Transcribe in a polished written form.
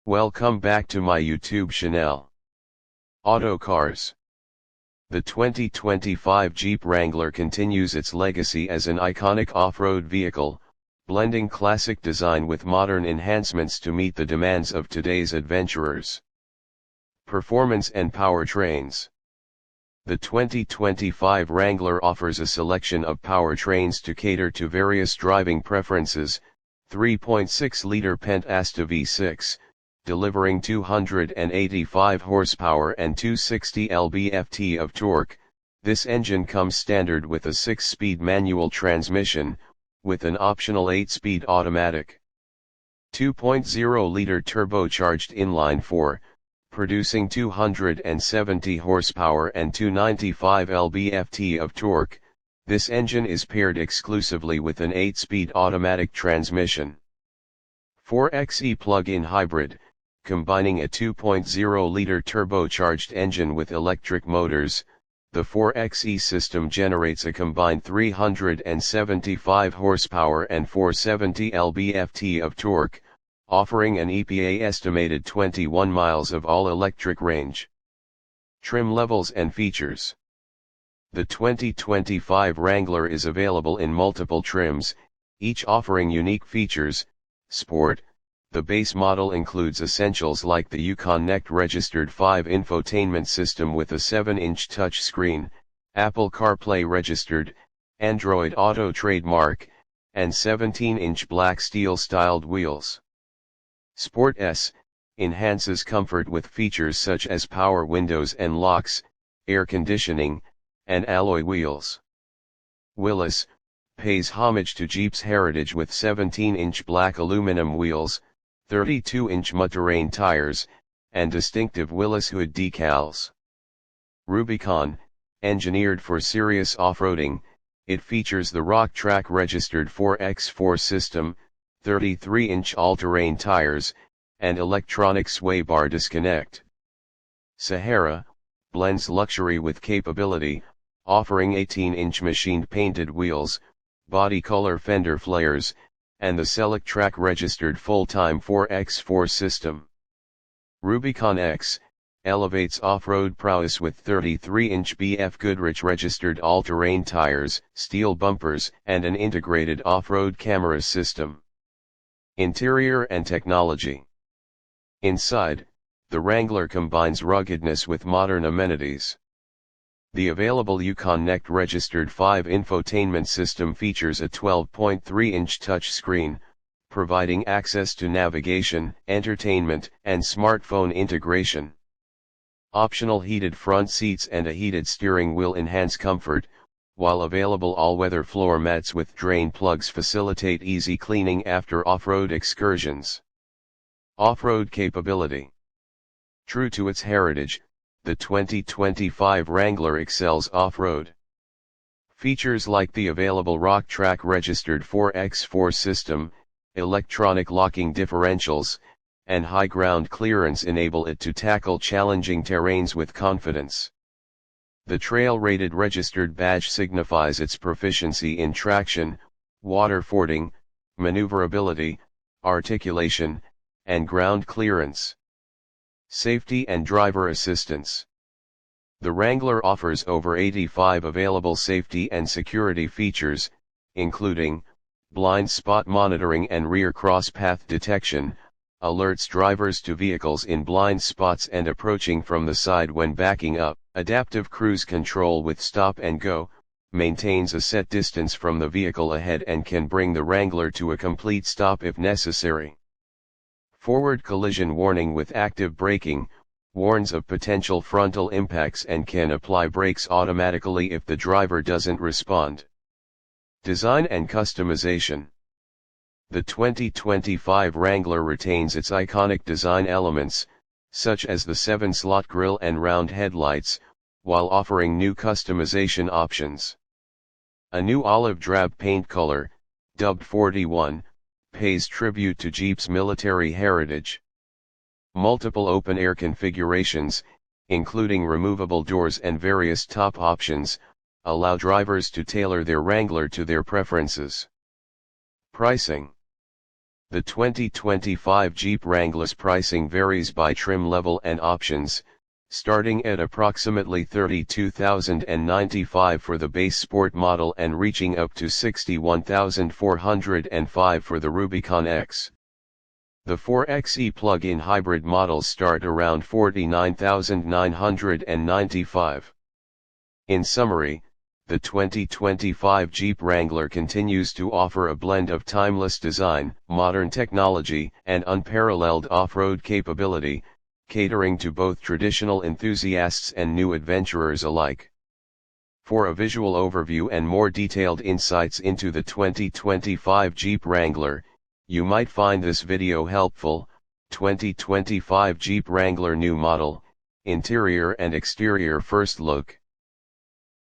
Welcome back to my YouTube channel. Auto Cars. The 2025 Jeep Wrangler continues its legacy as an iconic off-road vehicle, blending classic design with modern enhancements to meet the demands of today's adventurers. Performance and powertrains. The 2025 Wrangler offers a selection of powertrains to cater to various driving preferences: 3.6-liter Pent-Asta V6, delivering 285 horsepower and 260 lb-ft of torque. This engine comes standard with a 6-speed manual transmission, with an optional 8-speed automatic. 2.0-liter turbocharged inline-4, producing 270 horsepower and 295 lb-ft of torque. This engine is paired exclusively with an 8-speed automatic transmission. 4xe plug-in hybrid, combining a 2.0-liter turbocharged engine with electric motors. The 4xe system generates a combined 375 horsepower and 470 lb-ft of torque, offering an EPA estimated 21 miles of all-electric range. Trim levels and features. The 2025 Wrangler is available in multiple trims, each offering unique features. Sport. The base model includes essentials like the Uconnect registered 5 infotainment system with a 7-inch touchscreen, Apple CarPlay registered, Android Auto trademark, and 17-inch black steel-styled wheels. Sport S enhances comfort with features such as power windows and locks, air conditioning, and alloy wheels. Willys pays homage to Jeep's heritage with 17-inch black aluminum wheels, 32-inch mud-terrain tires, and distinctive Willys hood decals. Rubicon, engineered for serious off-roading, it features the Rock Track registered 4x4 system, 33-inch all-terrain tires, and electronic sway bar disconnect. Sahara blends luxury with capability, offering 18-inch machined painted wheels, body color fender flares, and the Selec-Track registered full-time 4x4 system. Rubicon X elevates off-road prowess with 33-inch BF Goodrich registered all-terrain tires, steel bumpers, and an integrated off-road camera system. Interior and technology. Inside, the Wrangler combines ruggedness with modern amenities. The available Uconnect registered 5 infotainment system features a 12.3-inch touchscreen, providing access to navigation, entertainment, and smartphone integration. Optional heated front seats and a heated steering wheel enhance comfort, while available all-weather floor mats with drain plugs facilitate easy cleaning after off-road excursions. Off-road capability. True to its heritage, the 2025 Wrangler excels off-road. Features like the available Rock Track registered 4x4 system, electronic locking differentials, and high ground clearance enable it to tackle challenging terrains with confidence. The trail-rated registered badge signifies its proficiency in traction, water fording, maneuverability, articulation, and ground clearance. Safety and driver assistance. The Wrangler offers over 85 available safety and security features, including blind spot monitoring and rear cross-path detection, alerts drivers to vehicles in blind spots and approaching from the side when backing up, adaptive cruise control with stop and go, maintains a set distance from the vehicle ahead and can bring the Wrangler to a complete stop if necessary. Forward collision warning with active braking, warns of potential frontal impacts and can apply brakes automatically if the driver doesn't respond. Design and customization. The 2025 Wrangler retains its iconic design elements, such as the 7-slot grille and round headlights, while offering new customization options. A new olive drab paint color, dubbed 41, pays tribute to Jeep's military heritage. Multiple open-air configurations, including removable doors and various top options, allow drivers to tailor their Wrangler to their preferences. Pricing. The 2025 Jeep Wrangler's pricing varies by trim level and options, starting at approximately $32,095 for the base sport model and reaching up to $61,405 for the Rubicon X. The 4xe plug-in hybrid models start around $49,995. In summary, the 2025 Jeep Wrangler continues to offer a blend of timeless design, modern technology, and unparalleled off-road capability, catering to both traditional enthusiasts and new adventurers alike. For a visual overview and more detailed insights into the 2025 Jeep Wrangler, you might find this video helpful. 2025 Jeep Wrangler new model, interior and exterior first look.